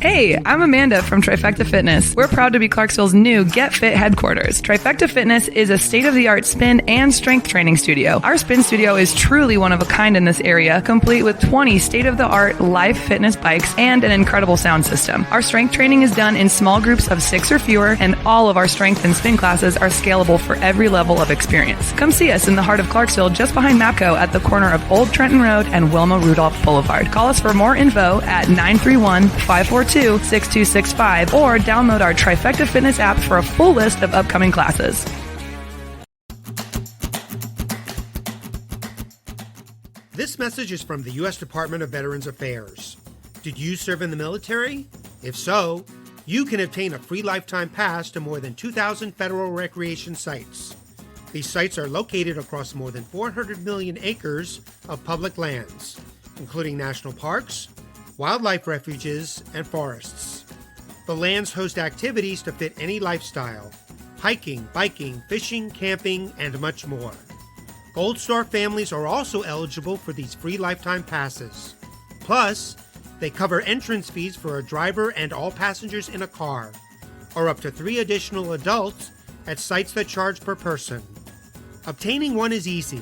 Hey, I'm Amanda from Trifecta Fitness. We're proud to be Clarksville's new Get Fit headquarters. Trifecta Fitness is a state-of-the-art spin and strength training studio. Our spin studio is truly one of a kind in this area, complete with 20 state-of-the-art live fitness bikes and an incredible sound system. Our strength training is done in small groups of 6 or fewer, and all of our strength and spin classes are scalable for every level of experience. Come see us in the heart of Clarksville, just behind MAPCO at the corner of Old Trenton Road and Wilma Rudolph Boulevard. Call us for more info at 931-542-6265 or download our Trifecta Fitness app for a full list of upcoming classes. This message is from the U.S. Department of Veterans Affairs. Did you serve in the military? If so, you can obtain a free lifetime pass to more than 2,000 federal recreation sites. These sites are located across more than 400 million acres of public lands, including national parks, wildlife refuges, and forests. The lands host activities to fit any lifestyle: hiking, biking, fishing, camping, and much more. Gold Star families are also eligible for these free lifetime passes. Plus, they cover entrance fees for a driver and all passengers in a car, or up to 3 additional adults at sites that charge per person. Obtaining one is easy.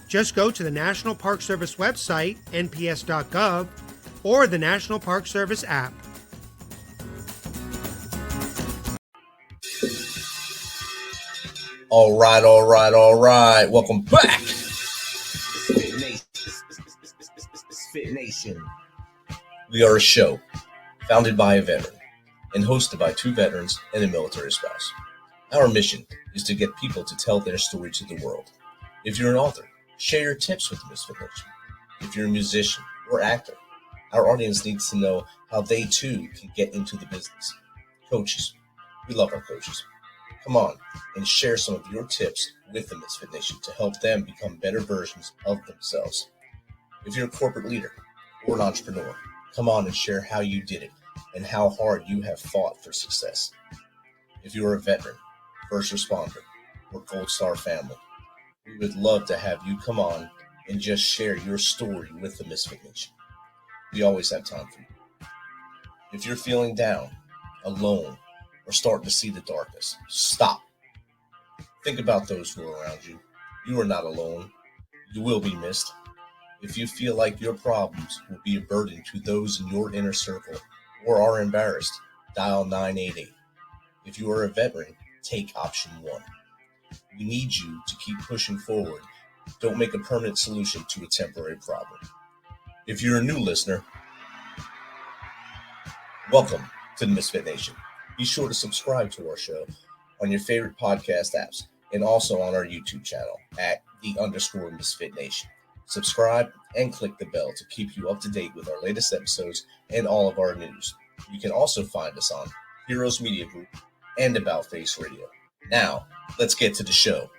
Just go to the National Park Service website, nps.gov, or the National Park Service app. All right. Welcome back. MisFitNation. We are a show founded by a veteran and hosted by 2 veterans and a military spouse. Our mission is to get people to tell their story to the world. If you're an author, share your tips with the MisFitNation. If you're a musician or actor, our audience needs to know how they too can get into the business. Coaches, we love our coaches. Come on and share some of your tips with the MisFitNation to help them become better versions of themselves. If you're a corporate leader or an entrepreneur, come on and share how you did it and how hard you have fought for success. If you're a veteran, first responder, or Gold Star family, we would love to have you come on and just share your story with the MisFitNation. We always have time for you. If you're feeling down, alone, or starting to see the darkness, stop. Think about those who are around you. You are not alone. You will be missed. If you feel like your problems will be a burden to those in your inner circle or are embarrassed, dial 988. If you are a veteran, take option 1. We need you to keep pushing forward. Don't make a permanent solution to a temporary problem. If you're a new listener, welcome to the MisFitNation. Be sure to subscribe to our show on your favorite podcast apps and also on our YouTube channel at @_MisFitNation. Subscribe and click the bell to keep you up to date with our latest episodes and all of our news. You can also find us on Heroes Media Group and About Face Radio. Now, let's get to the show.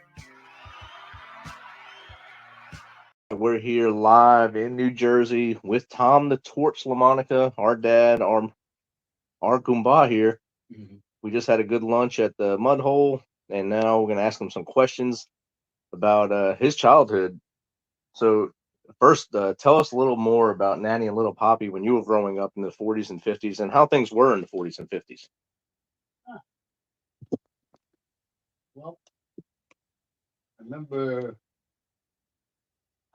We're here live in New Jersey with Tom the Torch LaMonica, our dad, our Goomba here. Mm-hmm. We just had a good lunch at the Mud Hole, and now we're going to ask him some questions about his childhood. So first, tell us a little more about Nanny and Little Poppy when you were growing up in the 40s and 50s and how things were in the 40s and 50s. Well, I remember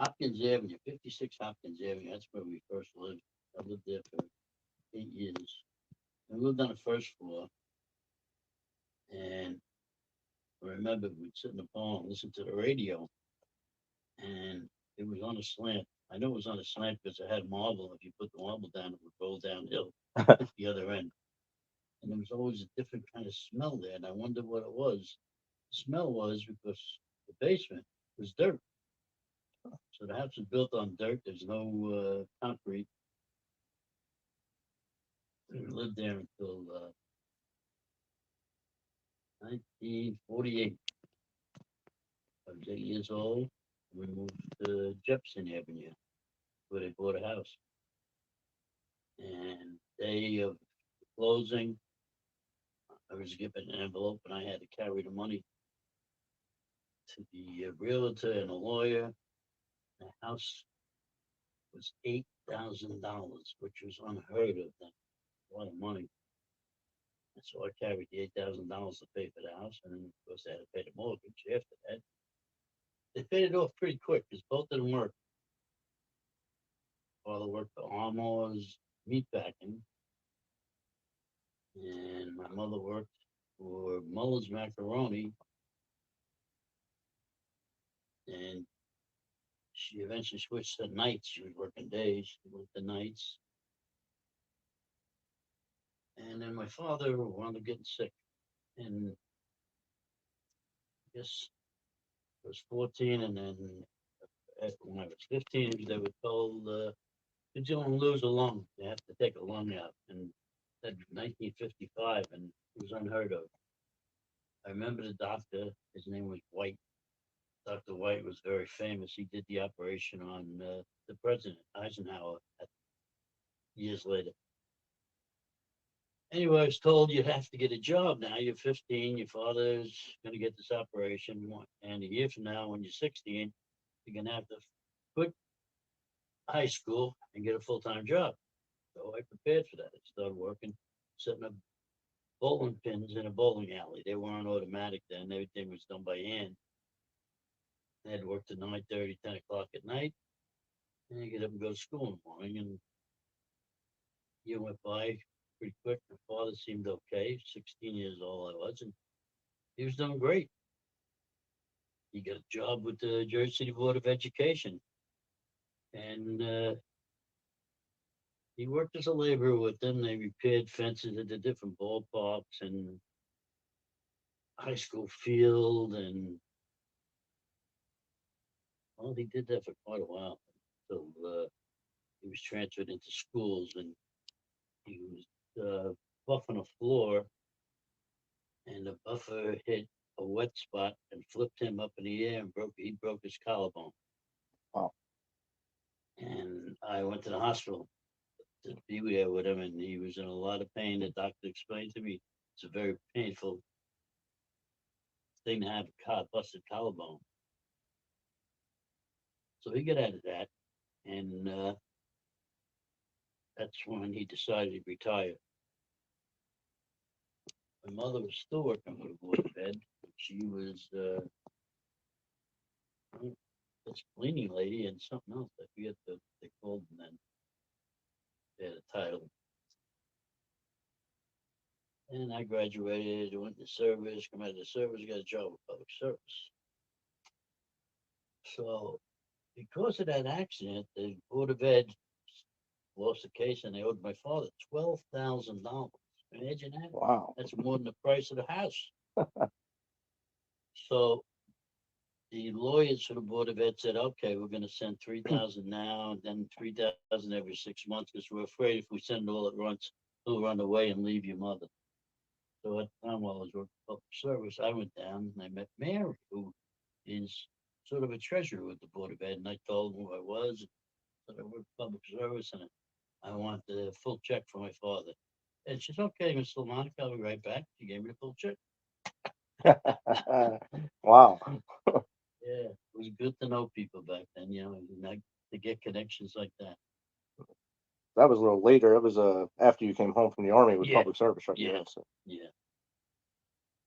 Hopkins Avenue, 56 Hopkins Avenue. That's where we first lived. I lived there for 8 years. We lived on the first floor. And I remember we'd sit in the parlor and listen to the radio. And it was on a slant. I know it was on a slant because it had marble. If you put the marble down, it would roll downhill at the other end. And there was always a different kind of smell there. And I wondered what it was. The smell was because the basement was dirt. So the house was built on dirt. There's no concrete. We lived there until 1948. I was 8 years old. We moved to Jefferson Avenue, where they bought a house. And day of closing, I was given an envelope, and I had to carry the money to the realtor and a lawyer. The house was $8,000, which was unheard of then. A lot of money. And so I carried the $8,000 to pay for the house, and then of course I had to pay the mortgage after that. They paid it off pretty quick because both of them worked. Father worked for Armor's meat packing, and my mother worked for Muller's Macaroni, and she eventually switched to nights. She was working days. She worked the nights. And then my father wound up getting sick. And I guess I was 14, and then when I was 15, they were told, you're going to lose a lung. You have to take a lung out. And that 1955, and it was unheard of. I remember the doctor, his name was White. Dr. White was very famous. He did the operation on the president, Eisenhower, years later. Anyway, I was told you have to get a job now. You're 15, your father's going to get this operation, and a year from now, when you're 16, you're going to have to quit high school and get a full-time job. So I prepared for that. I started working, setting up bowling pins in a bowling alley. They weren't automatic then. Everything was done by hand. I had to work till 9:30, 10 o'clock at night, and I get up and go to school in the morning. And a year went by pretty quick. My father seemed okay. 16 years old I was, and he was doing great. He got a job with the Jersey City Board of Education, and he worked as a laborer with them. They repaired fences at the different ballparks and high school field, and well, he did that for quite a while until he was transferred into schools, and he was buffing a floor, and the buffer hit a wet spot and flipped him up in the air and he broke his collarbone. Wow. And I went to the hospital to be there with him, and he was in a lot of pain. The doctor explained to me it's a very painful thing to have a busted collarbone. So he got out of that, and that's when he decided to retire. My mother was still working for the Board of Ed. She was this cleaning lady and something else. I forget what they called them then. They had a title. And I graduated, went to service, come out of the service, got a job with public service. So because of that accident, the Board of Ed lost the case, and they owed my father $12,000. Imagine that. Wow. That's more than the price of the house. So the lawyers for the Board of Ed said, okay, we're going to send $3,000 now, and then $3,000 every 6 months, because we're afraid if we send it all at once, he'll run away and leave your mother. So at the time while I was working public service, I went down and I met Mary, who is sort of a treasurer with the Board of Ed, and I told them who I was. I worked public service, and I want the full check for my father. And she's okay, Miss LaMonica, I'll be right back. She gave me the full check. Wow. Yeah, it was good to know people back then, to get connections like that. That was a little later. It was after you came home from the Army with Yeah. public service, right? Yeah. So, Yeah.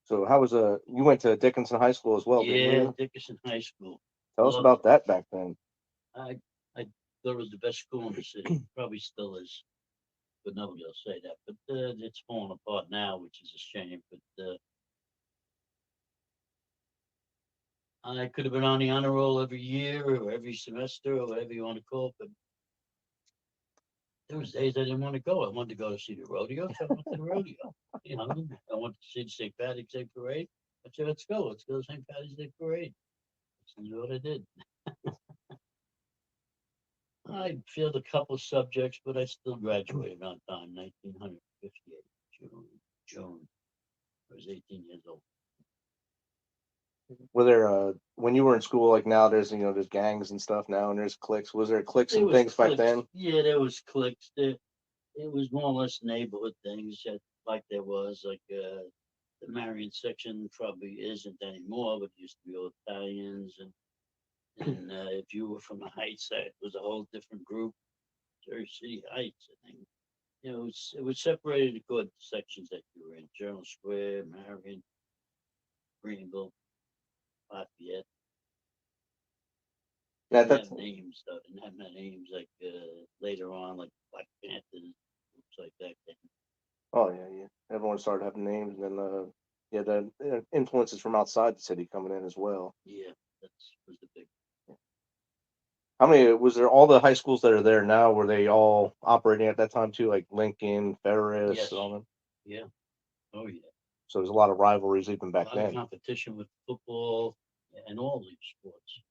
so how was you went to Dickinson High School as well, didn't Yeah, you? Dickinson High School. Tell us Loved about it. that back then. I thought it was the best school in the city. Probably still is, but nobody will say that. But it's falling apart now, which is a shame. But I could have been on the honor roll every year or every semester or whatever you want to call it. But there was days I didn't want to go. I wanted to go to see the rodeo, so I went to the rodeo. I wanted to see the St. Patrick's Day Parade. I said, let's go to St. Patrick's Day Parade. That's what I did. I failed a couple of subjects, but I still graduated on time, 1958, June. I was 18 years old. Were there when you were in school, like now there's there's gangs and stuff now, and there's cliques. Was there cliques and things back then? Yeah, there was cliques. It was more or less neighborhood things, like there was the Marion section probably isn't anymore, but it used to be all Italians, and if you were from the Heights, that was a whole different group. Jersey City Heights, I think. You know, it was separated according to sections that you were in: Journal Square, Marion, Greenville, Lafayette. Yeah, Didn't that's have names though. Didn't have no names like later on, like Black Panthers, groups like that. oh yeah. Everyone started having names, and then yeah, the influences from outside the city coming in as well. Yeah, that was the big. How many was there? All the high schools that are there now, were they all operating at that time too, like Lincoln, Ferris, Yes. and all them? Yeah. Oh yeah. So there's a lot of rivalries even A back lot of then. competition with football and all these sports.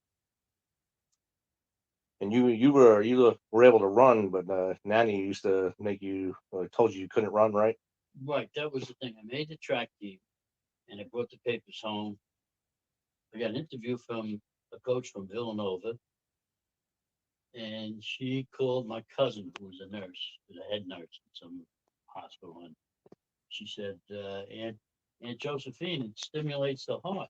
And you were able to run, but Nanny used to make you told you couldn't run, right? Right, that was the thing. I made the track team, and I brought the papers home. I got an interview from a coach from Villanova, and she called my cousin, who was a nurse, was a head nurse in some hospital, and she said, Aunt Josephine, it stimulates the heart,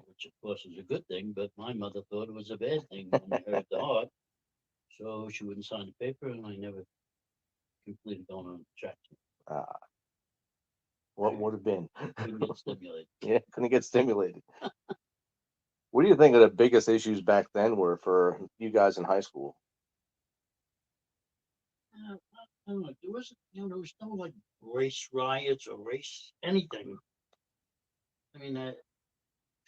which of course is a good thing, but my mother thought it was a bad thing when I heard the heart, so she wouldn't sign the paper, and I never completed going on the track team. What would have been? Couldn't get stimulated. Yeah, couldn't get stimulated. What do you think of the biggest issues back then were for you guys in high school? I don't know. There was no like race riots or race anything. I mean,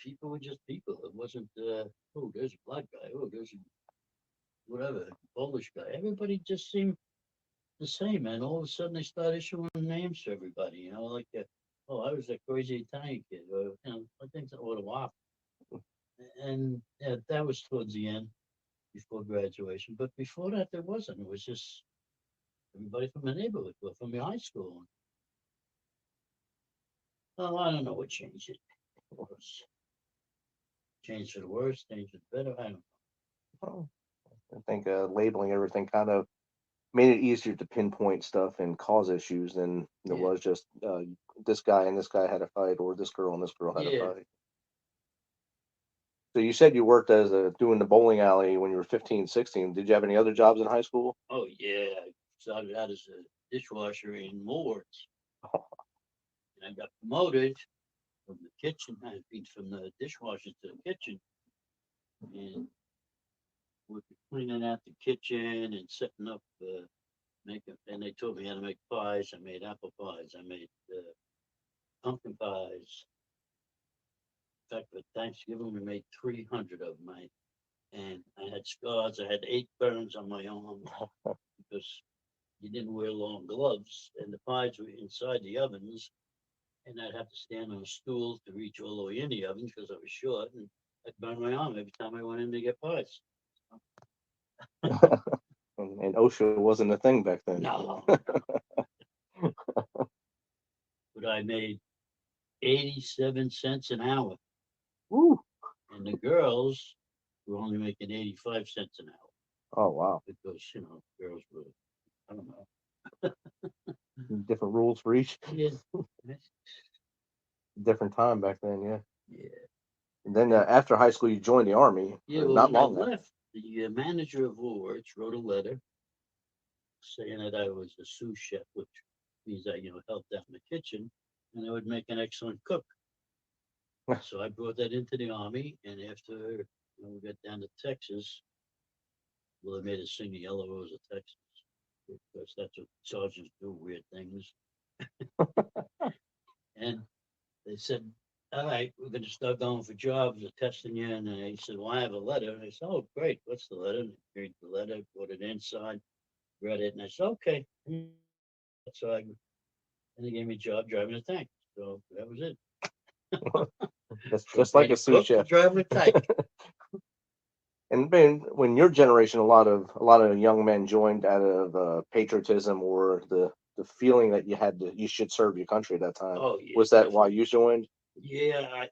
people were just people. It wasn't, oh, there's a black guy. Oh, there's a whatever, Polish guy. Everybody just seemed the same, and all of a sudden they started issuing names to everybody. You know, like, oh, I was that crazy Italian kid, or I think that would have WAP. And that was towards the end, before graduation. But before that, there wasn't. It was just everybody from the neighborhood or from the high school. Oh, I don't know what changed it. It was changed for the worse, changed for the better. I don't know. Oh, I think labeling everything kind of made it easier to pinpoint stuff and cause issues than it Yeah. was just this guy and this guy had a fight, or this girl and this girl had a Yeah. fight. So you said you worked as doing the bowling alley when you were 15, 16. Did you have any other jobs in high school? Oh yeah, I started out as a dishwasher in Woolworths, and I got promoted from the kitchen. I mean, from the dishwasher to the kitchen, and we were cleaning out the kitchen and setting up, making. And they taught me how to make pies. I made apple pies. I made pumpkin pies. In fact, for Thanksgiving, we made 300 of them. And I had scars. I had 8 burns on my arm because you didn't wear long gloves, and the pies were inside the ovens, and I'd have to stand on a stool to reach all the way in the ovens because I was short, and I'd burn my arm every time I went in to get pies. And OSHA wasn't a thing back then. No. But I made 87 cents an hour, Woo. and the girls were only making 85 cents an hour Oh wow. because, girls were, I don't know. Different rules for each. Yeah. Different time back then, yeah. Yeah. And then after high school, you joined the army. Yeah, or well, not when I long after. left, the manager of Woolworths wrote a letter saying that I was a sous chef, which means I, helped out in the kitchen, and I would make an excellent cook. So I brought that into the army, and after we got down to Texas, well, they made us sing the Yellow Rose of Texas, because that's what sergeants do, weird things. And they said, all right, we're going to start going for jobs, they're testing you. And they said, well, I have a letter. And I said, oh, great, what's the letter? And I read the letter, put it inside, read it, and I said, okay. So and they gave me a job driving a tank. So that was it. That's just like a sous chef. Driving a tank. And Ben, when your generation, a lot of young men joined out of patriotism or the feeling that you should serve your country at that time. Oh, yeah. Was that why you joined? Yeah, I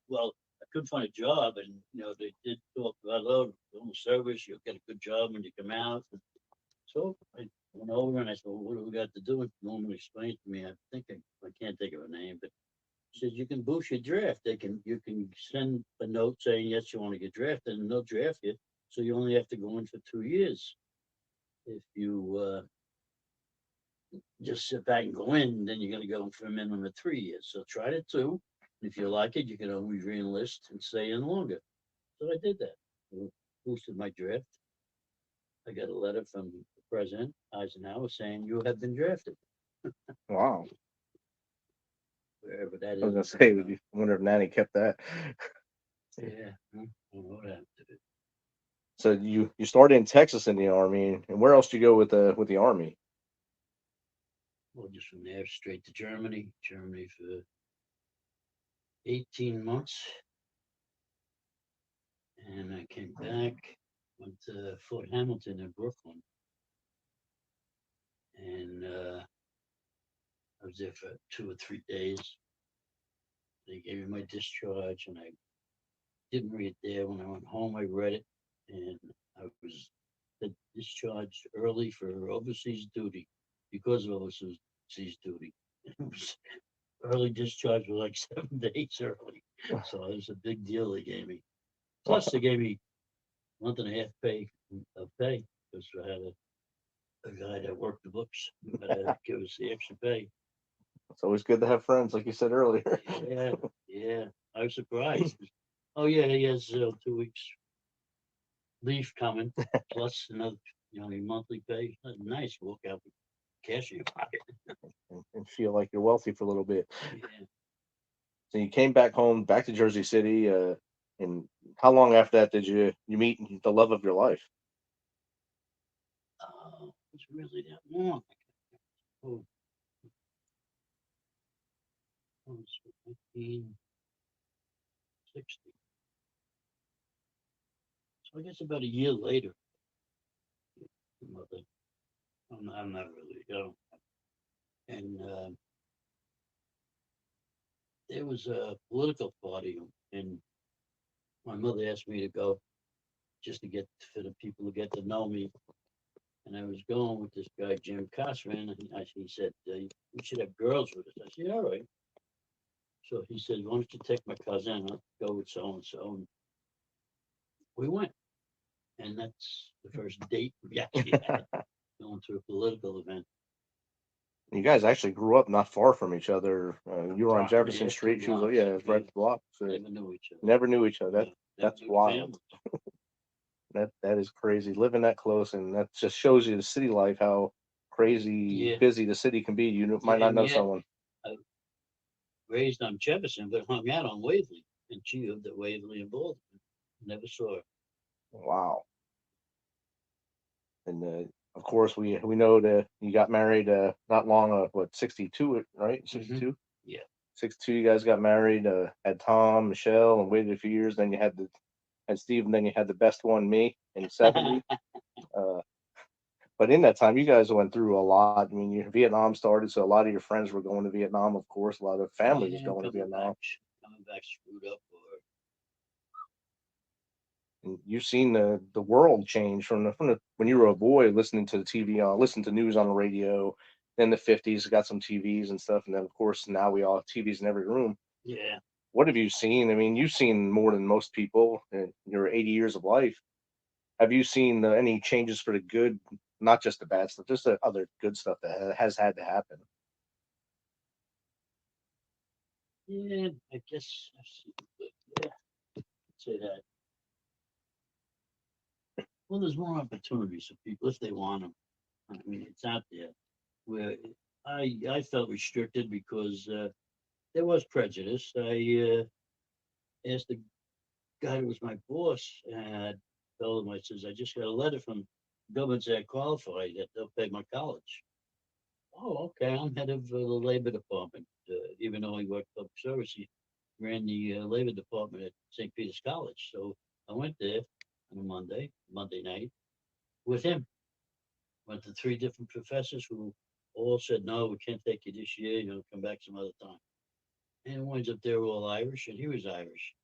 couldn't find a job, and they did talk about, oh, go in service, you'll get a good job when you come out. And so I went over and I said, well, what do we got to do? And the woman explained to me, I think I can't think of her name, but Says you can boost your draft. You can send a note saying yes, you want to get drafted, and they'll draft you. So you only have to go in for 2 years. If you just sit back and go in, then you're going to go for a minimum of 3 years. So try the 2. If you like it, you can always re-enlist and stay in longer. So I did that. Boosted my draft. I got a letter from the President Eisenhower saying you have been drafted. Wow. Wherever that is. I was gonna say, I wonder if Nanny kept that. Yeah. I don't know what happened to it. So you started in Texas in the Army, and where else do you go with the Army? Well, just from there straight to Germany. Germany for 18 months. And I came back, went to Fort Hamilton in Brooklyn. And I was there for 2 or 3 days. They gave me my discharge, and I didn't read it there. When I went home, I read it, and I was discharged early for overseas duty because of overseas duty. It was early discharge was like 7 days early, so it was a big deal they gave me. Plus, they gave me a month and a half pay because I had a guy that worked the books. But give us the extra pay. It's always good to have friends, like you said earlier. Yeah. I was surprised. Oh yeah, he has 2 weeks leave coming, plus another, monthly pay. Nice, walk out with cash in your pocket. and feel like you're wealthy for a little bit. Yeah. So you came back home, back to Jersey City, and how long after that did you meet the love of your life? It's really that long. Oh, it's 1960. So I guess about a year later, mother, I'm not really young. And there was a political party, and my mother asked me to go just for the people to get to know me. And I was going with this guy, Jim Cosman, and he said, we should have girls with us. I said, all right. So he said, why don't you take my cousin? I'll go with so-and-so. And we went. And that's the first date we actually had, going to a political event. You guys actually grew up not far from each other. You were on Jefferson Street. She was, right at the block. So Never knew each other. Never knew each other. That's wild. Families. That is crazy. Living that close, and that just shows you the city life, how crazy busy the city can be. You might not know someone. I raised on Jefferson, but hung out on Waverly, and she lived at Waverly and Baldwin. Never saw her. Wow. And of course, we know that you got married not long, 62, right? 62? Mm-hmm. Yeah. 62, you guys got married, had Tom, Michelle, and waited a few years. Then you had Steve, and then you had the best one, me, in 70. But in that time, you guys went through a lot. I mean, Vietnam started, so a lot of your friends were going to Vietnam, of course. A lot of family was going to Vietnam. Coming back screwed up. And you've seen the world change from when you were a boy, listening to the TV, listening to news on the radio. Then the 50s got some TVs and stuff, and then of course now we all have TVs in every room. Yeah. What have you seen? I mean, you've seen more than most people in your 80 years of life. Have you seen any changes for the good, not just the bad stuff, just the other good stuff that has had to happen? Yeah, I guess I've seen it. Yeah, I'd say that. Well, there's more opportunities for people if they want them. I mean, it's out there. Where I felt restricted because there was prejudice. I asked the guy who was my boss, and told him, I says, I just got a letter from government that qualified that they'll pay my college. Oh, okay. I'm head of the labor department. Even though he worked public service, he ran the labor department at St. Peter's College. So I went there on a Monday night, with him. Went to 3 different professors who all said, no, we can't take you this year. Come back some other time. And it winds up they were all Irish, and he was Irish.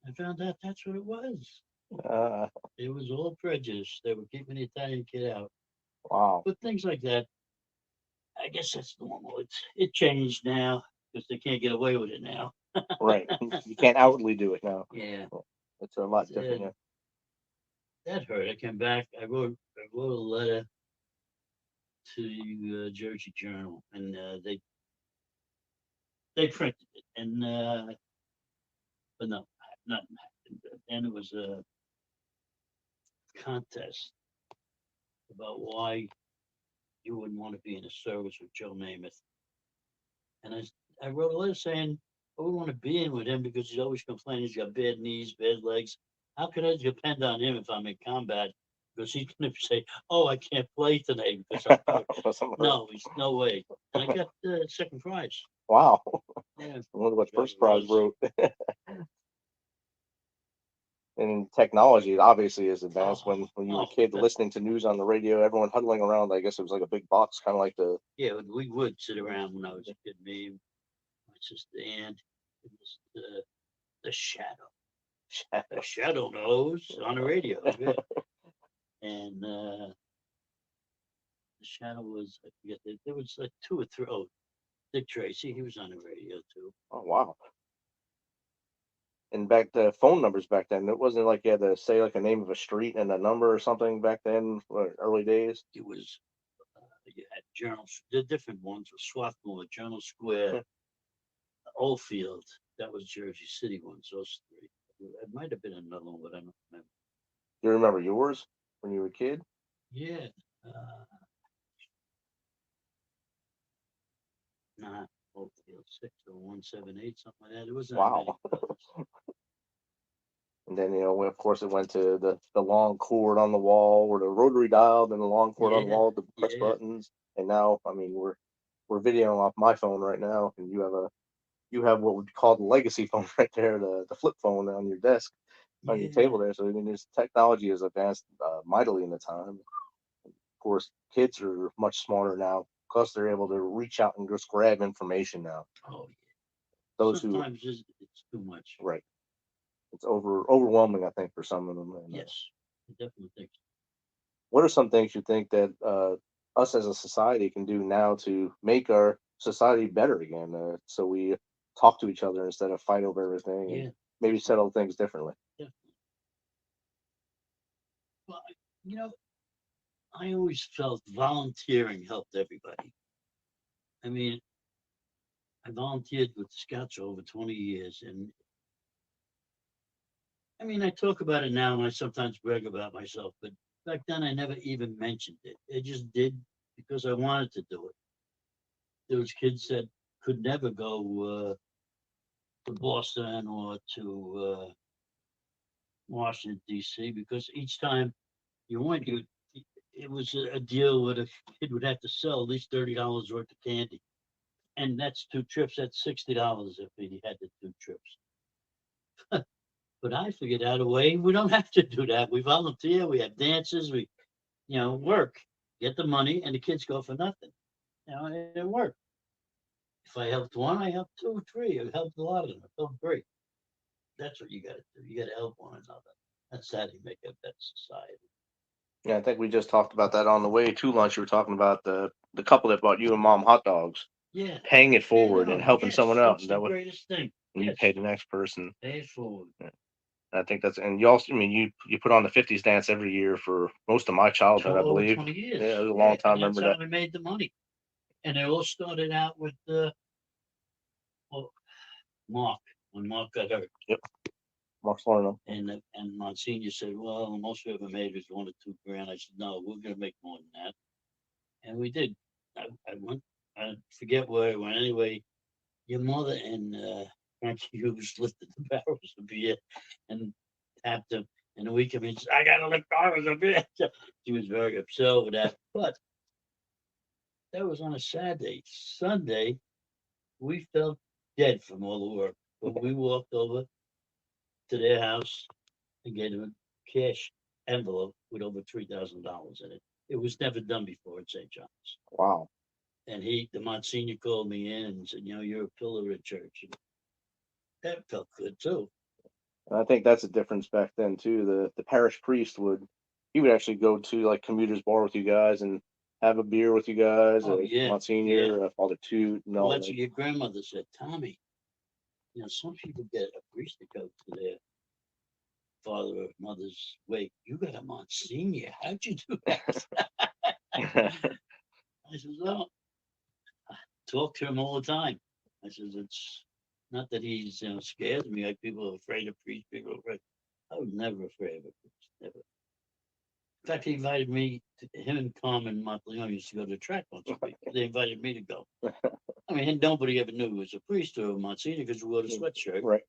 I found out that's what it was. It was all prejudice. They were keeping the Italian kid out. Wow. But things like that, I guess that's normal. It changed now. because they can't get away with it now. Right. You can't outwardly do it now. Yeah, It's a lot different. Yeah. that hurt. I came back. I wrote a letter to the Jersey Journal, and they printed it, and but no, nothing happened. And it was a contest about why you wouldn't want to be in a service with Joe Namath. And I wrote a letter saying I wouldn't want to be in with him because he's always complaining he's got bad knees, bad legs. How could I depend on him if I'm in combat? Because he's going to say, "Oh, I can't play tonight because I'm hurt." No, he's no way. And I got second prize. Wow. Yeah, I wonder what Trevor first prize Rose. wrote. And technology obviously is advanced. When you were a kid, listening to news on the radio, everyone huddling around. I guess it was like a big box, kind of like the. Yeah, we would sit around when I was a kid. Me, my sister, and it was the shadow. The shadow knows on the radio. Yeah. And the shadow was, I forget, there was like 2 or 3. Oh, Dick Tracy, he was on the radio too. Oh wow. And back the phone numbers back then, it wasn't like you had to say like a name of a street and a number or something back then, early days. It was, you had journals, the different ones were Swarthmore, Journal Square, Oldfield. That was Jersey City ones, those 3. It might have been another one, but I don't remember. Do you remember yours when you were a kid? Yeah. Nah, Oldfield 6 or 178, something like that. It wasn't. Wow. And then, of course, it went to the long cord on the wall, or the rotary dial, then the long cord on the wall to press buttons. And now, I mean, we're videoing off my phone right now, and you have what would call the legacy phone right there, the flip phone on your desk, on your table there. So I mean, this technology has advanced mightily in the time. Of course, kids are much smarter now because they're able to reach out and just grab information now. Oh yeah. Those Sometimes it's too much. Right. It's overwhelming, I think, for some of them. And, yes, I definitely think so. What are some things you think that us as a society can do now to make our society better again, so we talk to each other instead of fight over everything, and maybe settle things differently? Definitely. Well, I always felt volunteering helped everybody. I mean, I volunteered with the Scouts for over 20 years, and I mean, I talk about it now, and I sometimes brag about myself, but back then I never even mentioned it. I just did because I wanted to do it. There was kids that could never go to Boston or to Washington, D.C. because each time you went, it was a deal where the kid would have to sell at least $30 worth of candy. And that's 2 trips. That's $60 if he had the 2 trips. But I figured out a way. We don't have to do that. We volunteer. We have dances. We, work, get the money, and the kids go for nothing. It worked. If I helped one, I helped 2 or 3. I helped a lot of them. I felt great. That's what you got to do. You got to help one another. That's how you make a better society. Yeah, I think we just talked about that on the way to lunch. You were talking about the couple that bought you and Mom hot dogs. Yeah. Paying it forward and helping someone else. That's the greatest thing. And you pay the next person. Pay it forward. Yeah. I think and you also, I mean, you put on the 50s dance every year for most of my childhood, I believe. 20 years. Yeah, it was a long time. That's how we made the money. And it all started out with Mark, when Mark got hurt. Yep. Mark Slorno. And Monsignor said, well, the most we ever made was $1 or $2 grand. I said, no, we're going to make more than that. And we did. I went, I forget where I went. Anyway, your mother and Frankie Hughes lifted the barrels of beer and tapped them. And the week of it, I got to lift barrels of beer. She was very upset over that. But that was on a Saturday. Sunday, we felt dead from all the work. But we walked over to their house and gave them a cash envelope with over $3,000 in it. It was never done before at St. John's. Wow. And the Monsignor called me in and said, you're a pillar of church. And that felt good too. And I think that's a difference back then too. The parish priest would actually go to like Commuter's Bar with you guys, and have a beer with you guys, Oh, yeah, Monsignor, Father Toot, and Well, all that's that. what your grandmother said, Tommy. Some people get a priest to go to their father or mother's wake. You got a Monsignor. How'd you do that? I said, well, I talk to him all the time. I said, it's not that he's scared of me, like people are afraid of priests. People are afraid. I was never afraid of a priest. Never. In fact, he invited me, him and Carmen Monteleone used to go to the track once a week. They invited me to go. I mean, nobody ever knew he was a priest or a Monsignor because we wore the sweatshirt. Right.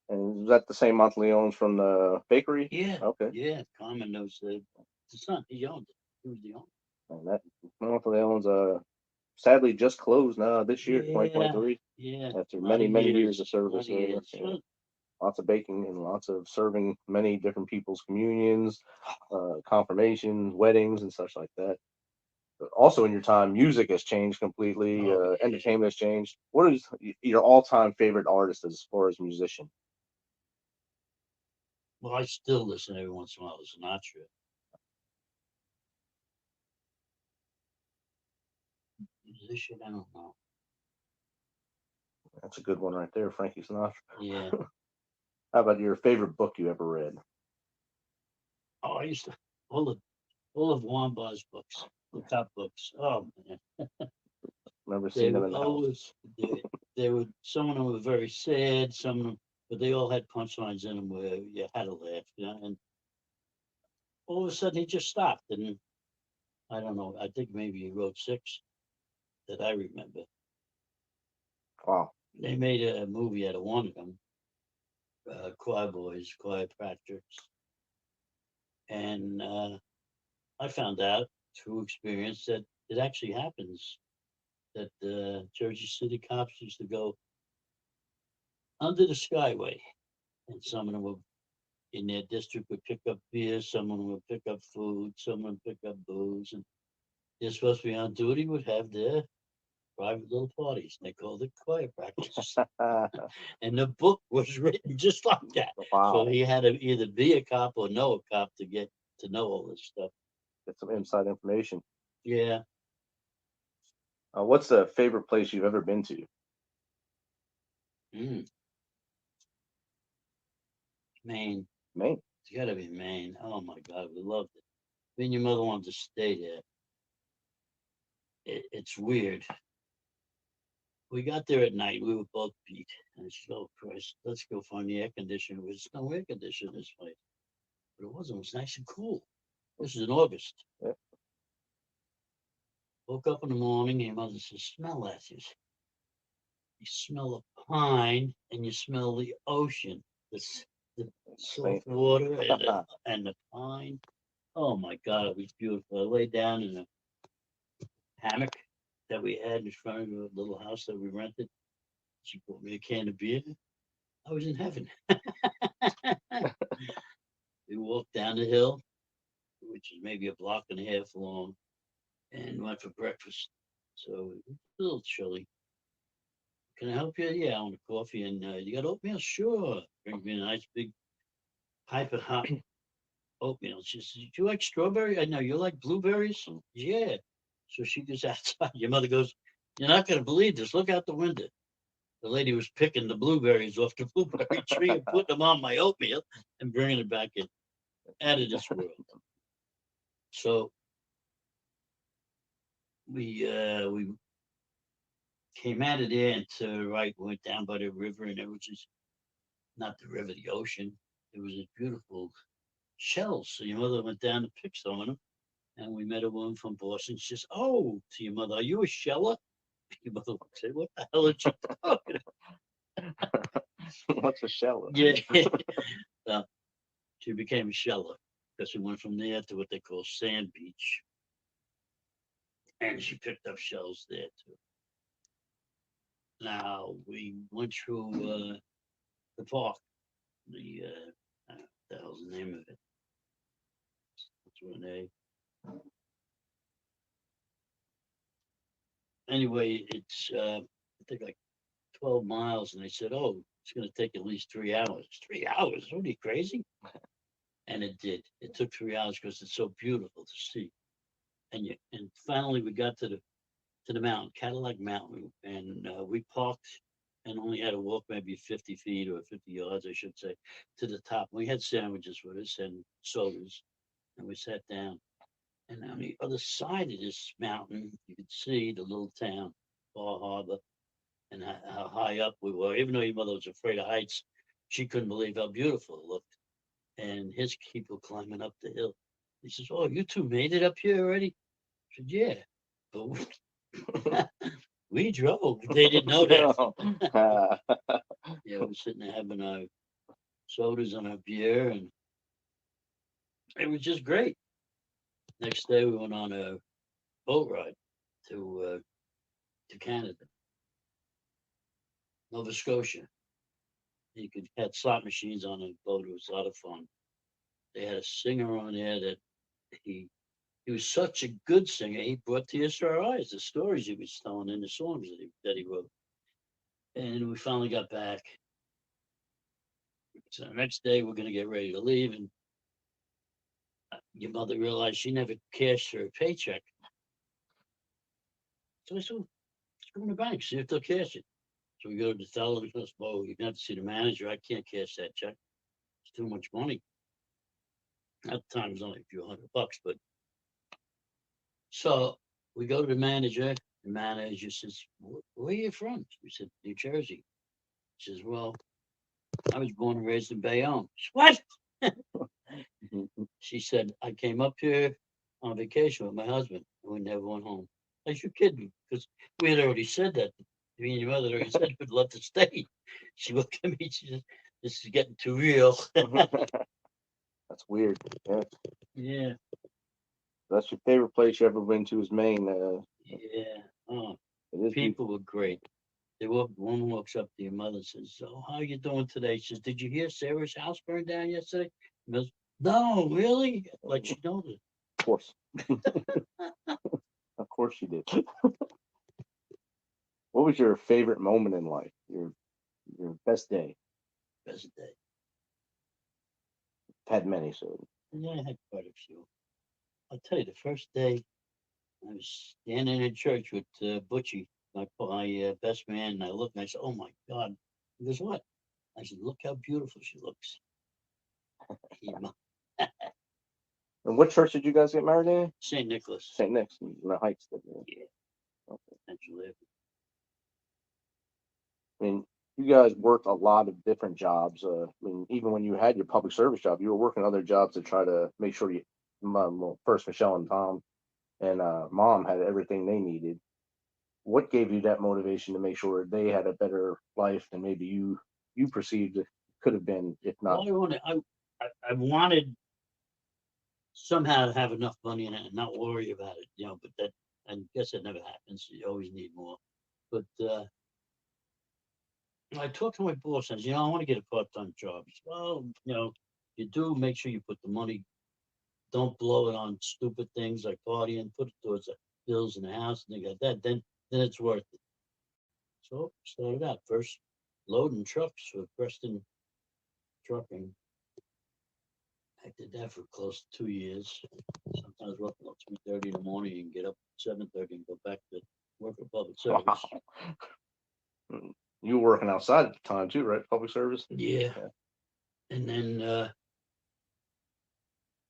And is that the same Monteleone's from the bakery? Yeah. Okay. Yeah. Carmen knows the son. He owned it. He was the owner. And that Monteleone's sadly just closed now this year, 2023. Yeah. After many years of service there. Years. Yeah. Lots of baking and lots of serving many different people's communions, confirmations, weddings, and such like that. But also in your time, music has changed completely. Entertainment has changed. What is your all-time favorite artist as far as musician? Well, I still listen every once in a while to Sinatra. Musician, I don't know. That's a good one right there, Frankie Sinatra. Yeah. How about your favorite book you ever read? Oh, I used to all of Wamba's books, the top books. Oh man, Remember seeing them in the house? always they were some of them were very sad, some of them, but they all had punchlines in them where you had to laugh, and all of a sudden he just stopped, and I don't know. I think maybe he wrote 6 that I remember. Wow. They made a movie out of one of them, Choir Boys, Choir Patriarchs. And I found out through experience that it actually happens, that Jersey City cops used to go under the Skyway, and some of them would, in their district, would pick up beer, some of them would pick up food, some would pick up booze, and they're supposed to be on duty, would have their private little parties. They called it choir practice. And the book was written just like that. Wow. So he had to either be a cop or know a cop to get to know all this stuff. Get some inside information. Yeah. What's the favorite place you've ever been to? Maine. Maine. It's got to be Maine. Oh my God, we loved it. Me and your mother wanted to stay there. It's weird. We got there at night. We were both beat. And she said, oh, Christ, let's go find the air conditioner. There's no air conditioner this place. But it wasn't. It was nice and cool. This is in August. Yeah. Woke up in the morning and your mother says, smell that. She says, you smell the pine and you smell the ocean. The soft water and the pine. Oh my God, it was beautiful. I lay down in a hammock that we had in front of a little house that we rented. She brought me a can of beer. I was in heaven. We walked down the hill, which is maybe a block and a half long, and went for breakfast. So it was a little chilly. Can I help you? Yeah, I want a coffee. And you got oatmeal? Sure. Bring me a nice big pipe of hot oatmeal. She says, do you like strawberry? I know. You like blueberries? Yeah. So she goes outside. Your mother goes, you're not going to believe this. Look out the window. The lady was picking the blueberries off the blueberry tree and putting them on my oatmeal and bringing it back in. Out of this world. So we came out of there and to the right, went down by the river, and it was just not the river, the ocean. It was a beautiful shells. So your mother went down to pick some of them, and we met a woman from Boston. She says, oh, to your mother, are you a sheller? Your mother said, what the hell are you talking about? What's a sheller? Yeah. She became a sheller because we went from there to what they call Sand Beach. And she picked up shells there too. Now we went through the park. The hell's the name of it? What's her name? Anyway, it's I think like 12 miles, and they said, oh, it's going to take at least 3 hours. 3 hours? What are you, crazy? And it did. It took 3 hours because it's so beautiful to see. And finally we got to the mountain, Cadillac Mountain, and we parked and only had to walk maybe 50 feet or 50 yards, I should say, to the top. We had sandwiches with us and sodas, and we sat down. And on the other side of this mountain, you could see the little town, Bar Harbor, and how high up we were. Even though your mother was afraid of heights, she couldn't believe how beautiful it looked. And his people climbing up the hill. He says, "Oh, you two made it up here already?" I said, "Yeah." But we drove. They didn't know that. Yeah, we're sitting there having our sodas and our beer, and it was just great. Next day, we went on a boat ride to Canada, Nova Scotia. You could had slot machines on the boat. It was a lot of fun. They had a singer on there that he was such a good singer. He brought tears to our eyes. The stories he was telling in the songs that he wrote. And we finally got back. So the next day, we're going to get ready to leave, and your mother realized she never cashed her paycheck. So I said, "Let's go in the bank, see if they'll cash it." So we go to the teller, and he goes, "Well, you have to see the manager. I can't cash that check. It's too much money." At the time, it was only a few $100, but so we go to the manager. The manager says, "Where are you from?" We said, "New Jersey." He says, "Well, I was born and raised in Bayonne." What? She said, "I came up here on vacation with my husband, and we never went home." I said, "You're kidding," because we had already said that. Me and your mother already said we'd love to stay. She looked at me. She said, "This is getting too real." That's weird. Yeah. Yeah. That's your favorite place you ever been to is Maine. Yeah. Oh, It is people were great. One walks up to your mother and says, "So how you doing today?" She says, "Did you hear Sarah's house burned down yesterday?" She goes, "No, really?" Like she knows it. Of course. Of course you did. What was your favorite moment in life? Your best day? Best day. Had many, so Yeah, I had quite a few. I'll tell you, the first day I was standing in church with Butchie, my best man, and I looked and I said, "Oh my God." He goes, "What?" I said, "Look how beautiful she looks." And what church did you guys get married in? St. Nicholas. St. Nick's in the Heights. Yeah. Okay. Central Avenue. I mean, you guys worked a lot of different jobs. I mean, even when you had your public service job, you were working other jobs to try to make sure well, first Michelle and Tom and Mom had everything they needed. What gave you that motivation to make sure they had a better life than maybe you perceived it could have been, if not? Well, I wanted somehow to have enough money in it and not worry about it, but that, I guess that never happens. You always need more. But I talked to my boss and I said, "I want to get a part-time job." He said, "Well, you do, make sure you put the money, don't blow it on stupid things like partying, put it towards the bills in the house and things like that. Then it's worth it." So started out first loading trucks for Preston Trucking. I did that for close to 2 years. Sometimes work until 3:30 in the morning and get up at 7:30 and go back to work for public service. Wow. You were working outside at the time too, right? Public service. Yeah. And then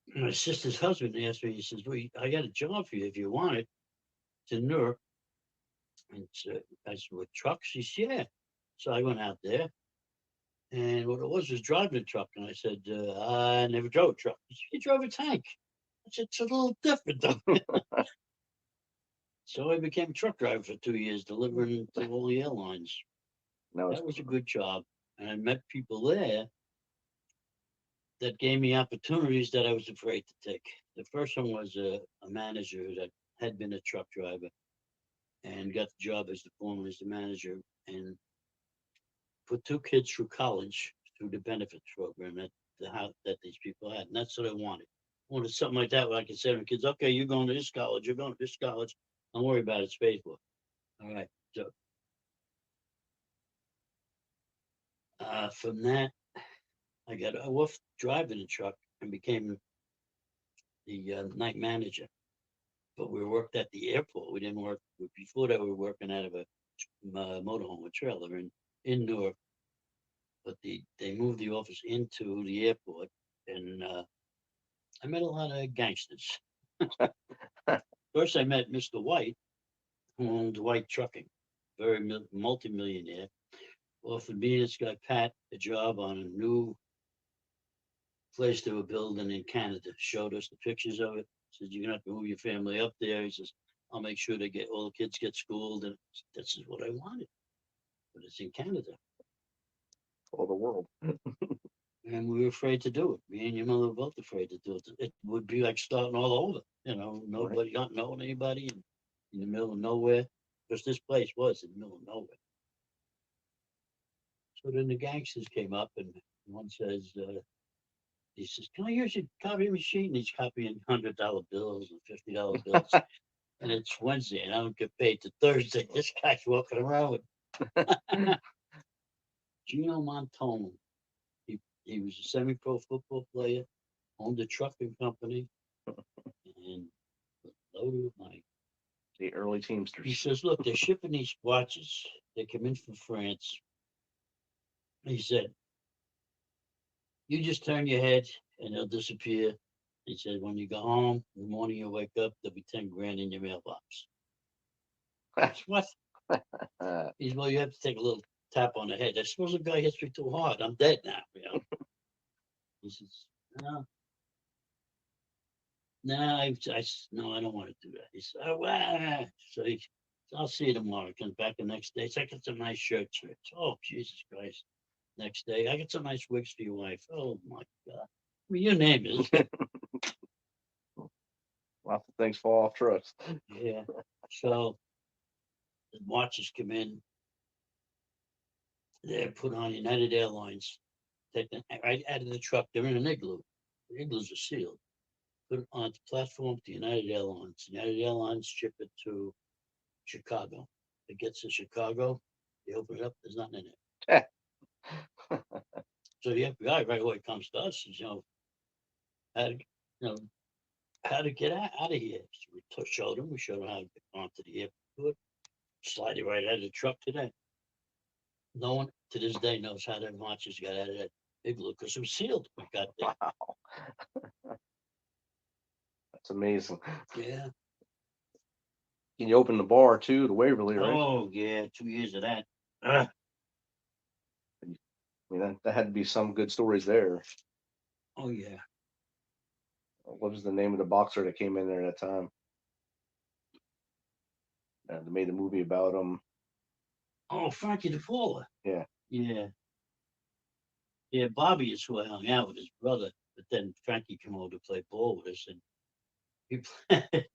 my sister's husband asked me. He says, "Well, I got a job for you if you want it. It's in Newark." And I said, "With trucks?" He said, "Yeah." So I went out there. And what it was driving a truck. And I said, "I never drove a truck." He said, "You drove a tank." I said, "It's a little different though." So I became a truck driver for 2 years, delivering to all the airlines. That was a good job. And I met people there that gave me opportunities that I was afraid to take. The first one was a manager that had been a truck driver and got the job as the foreman, as the manager, and put 2 kids through college through the benefits program that these people had. And that's what I wanted. I wanted something like that where I could say to the kids, "Okay, you're going to this college, you're going to this college. Don't worry about it, it's paid for." All right. So from that, I got off driving the truck and became the night manager. but we worked at the airport. We didn't work before that. We were working out of a motorhome, a trailer in Newark. But they moved the office into the airport, and I met a lot of gangsters. First, I met Mr. White, who owned White Trucking, very multimillionaire. Offered me and this guy Pat a job on a new place they were building in Canada. Showed us the pictures of it. Said, "You're gonna have to move your family up there." He says, "I'll make sure they get all the kids get schooled." And this is what I wanted, but it's in Canada. For the world. And we were afraid to do it. Me and your mother were both afraid to do it. It would be like starting all over. Nobody not knowing anybody in the middle of nowhere. Because this place was in the middle of nowhere. So then the gangsters came up, and one says, he says, "Can I use your copy machine?" And he's copying $100 bills and $50 bills. And it's Wednesday, and I don't get paid till Thursday. This guy's walking around with Gino Montone. He was a semi-pro football player, owned a trucking company, and loaded with money. The early Teamsters. He says, "Look, they're shipping these watches. They come in from France." He said, "You just turn your head and they'll disappear." He said, "When you go home in the morning, you wake up, there'll be 10 grand in your mailbox." What? He said, "Well, you have to take a little tap on the head. I suppose the guy hits me too hard. I'm dead now." He says, No, I don't want to do that." He said, "Oh, wow." So I'll see you tomorrow. Comes back the next day. So I got some nice shirts. Oh, Jesus Christ. Next day, "I got some nice wigs for your wife." Oh, my God. I mean, your name is. Lots of things fall off trucks. Yeah. So the watches come in. They're put on United Airlines. Taken right out of the truck. They're in an igloo. The igloos are sealed. Put it on the platform to United Airlines. United Airlines ship it to Chicago. It gets to Chicago. They open it up. There's nothing in it. So the FBI right away comes to us. How to get out of here. So we showed them. We showed them how to get onto the airport. Slide it right out of the truck today. No one to this day knows how their watches got out of that igloo because it was sealed. We got there. Wow. That's amazing. Yeah. Can you open the bar too, the Waverly, right? Oh, yeah. 2 years of that. I mean, that had to be some good stories there. Oh, yeah. What was the name of the boxer that came in there at that time? They made a movie about him. Oh, Frankie DePaula. Yeah. Yeah. Yeah, Bobby is who I hung out with, his brother. But then Frankie came over to play ball with us. And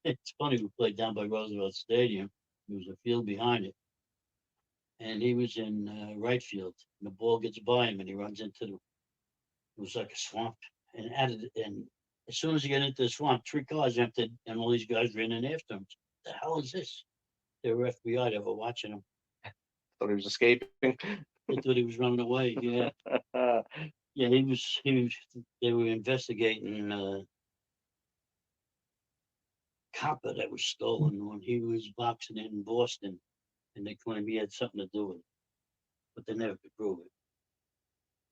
it's funny, we played down by Roosevelt Stadium. There was a field behind it. And he was in right field. And the ball gets by him and he runs into it was like a swamp. And as soon as he got into the swamp, 3 cars emptied and all these guys ran in after him. What the hell is this? They were FBI. They were watching him. Thought he was escaping. They thought he was running away. Yeah. Yeah, he was. They were investigating copper that was stolen when he was boxing in Boston, and they claimed he had something to do with it, but they never could prove it.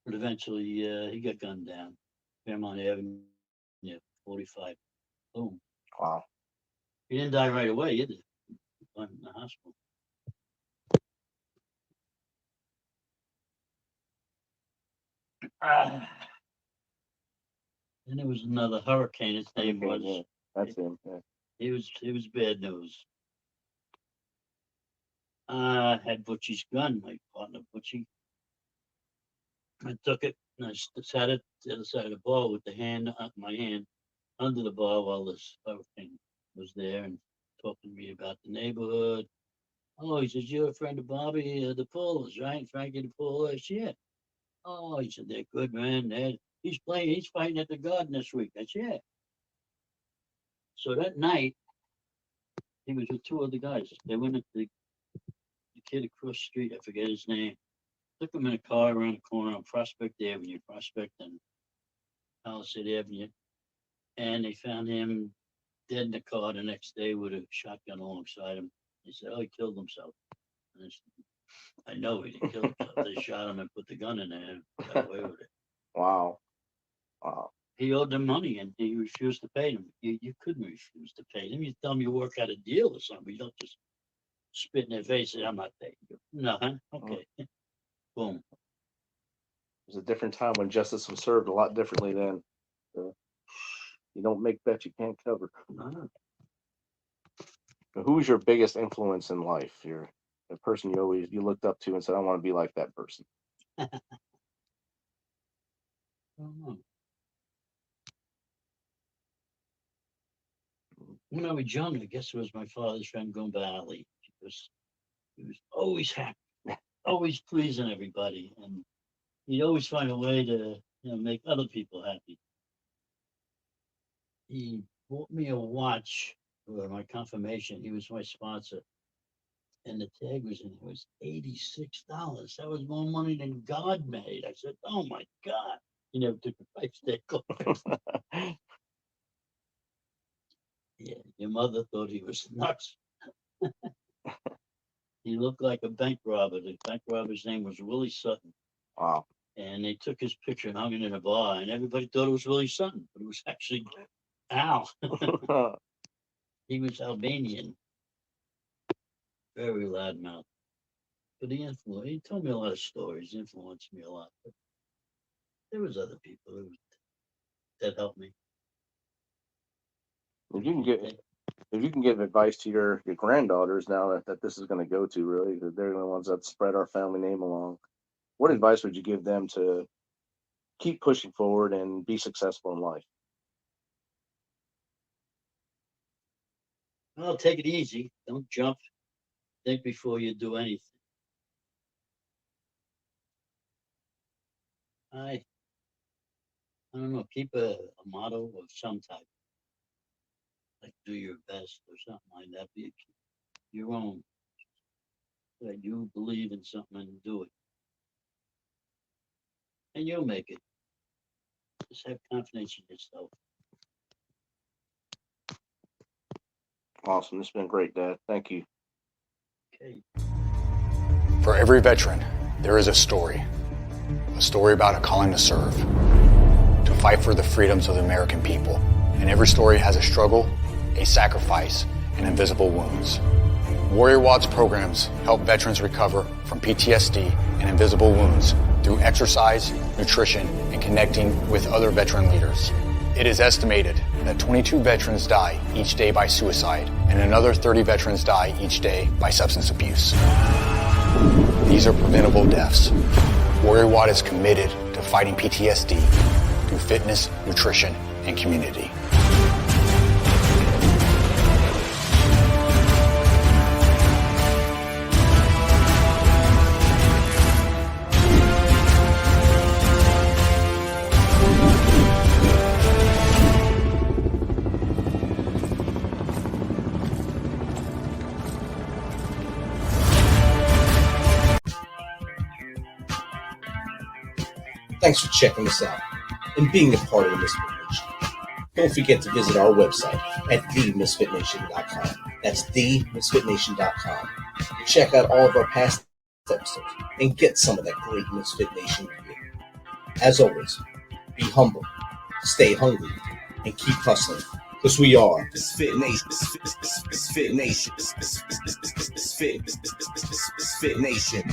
But eventually, he got gunned down, Fairmont Avenue, 45. Boom. Wow. He didn't die right away either. He went in the hospital. Then there was another hurricane. His name was. Yeah, that's him. Yeah. It was bad news. I had Butchie's gun, my partner Butchie. I took it and I sat at the other side of the bar with my hand under the bar while this hurricane was there and talking to me about the neighborhood. Oh, he says, "You're a friend of Bobby the Paulas, right? Frankie the Paula." I said, "Yeah." Oh, he said, "They're good, man. He's fighting at the Garden this week." I said, "Yeah." So that night, he was with 2 other guys. They went at the kid across the street, I forget his name. Took him in a car around the corner on Prospect Avenue, Prospect and Palisade Avenue. And they found him dead in the car the next day with a shotgun alongside him. He said, "Oh, he killed himself." And I said, "I know he didn't kill himself. They shot him and put the gun in there and got away with it." Wow. He owed them money and he refused to pay them. You couldn't refuse to pay them. You tell them you work out a deal or something. You don't just spit in their face and say, "I'm not paying you." No, huh? Okay. Boom. It was a different time when justice was served a lot differently then. You don't make bets you can't cover. Who was your biggest influence in life? You're the person you looked up to and said, "I want to be like that person." I don't know. When I was young, I guess it was my father's friend Gumbali. He was always happy, always pleasing everybody, and he'd always find a way to make other people happy. He bought me a watch for my confirmation. He was my sponsor, and the tag was in it. It was $86. That was more money than God made. I said, "Oh my God!" He never took the price tag off. Yeah, your mother thought he was nuts. He looked like a bank robber. The bank robber's name was Willie Sutton. Wow. And they took his picture and hung it in a bar, and everybody thought it was Willie Sutton, but it was actually Al. He was Albanian. Very loudmouth. But he told me a lot of stories, influenced me a lot. But there was other people that helped me. If you can give advice to your granddaughters now that this is going to go to, really, because they're the ones that spread our family name along, what advice would you give them to keep pushing forward and be successful in life? Well, take it easy. Don't jump. Think before you do anything. I don't know. Keep a motto of some type. Like do your best or something like that. Be your own. That you believe in something and do it. And you'll make it. Just have confidence in yourself. Awesome. This has been great, Dad. Thank you. Okay. For every veteran, there is a story about a calling to serve, to fight for the freedoms of the American people. And every story has a struggle, a sacrifice, and invisible wounds. Warrior WOD's programs help veterans recover from PTSD and invisible wounds through exercise, nutrition, and connecting with other veteran leaders. It is estimated that 22 veterans die each day by suicide, and another 30 veterans die each day by substance abuse. These are preventable deaths. Warrior WOD is committed to fighting PTSD through fitness, nutrition, and community. Thanks for checking us out and being a part of the Misfit Nation. Don't forget to visit our website at themisfitnation.com. That's themisfitnation.com. Check out all of our past episodes and get some of that great Misfit Nation gear. As always, be humble, stay hungry, and keep hustling, because we are Misfit Nation. Misfit Nation. Misfit Nation.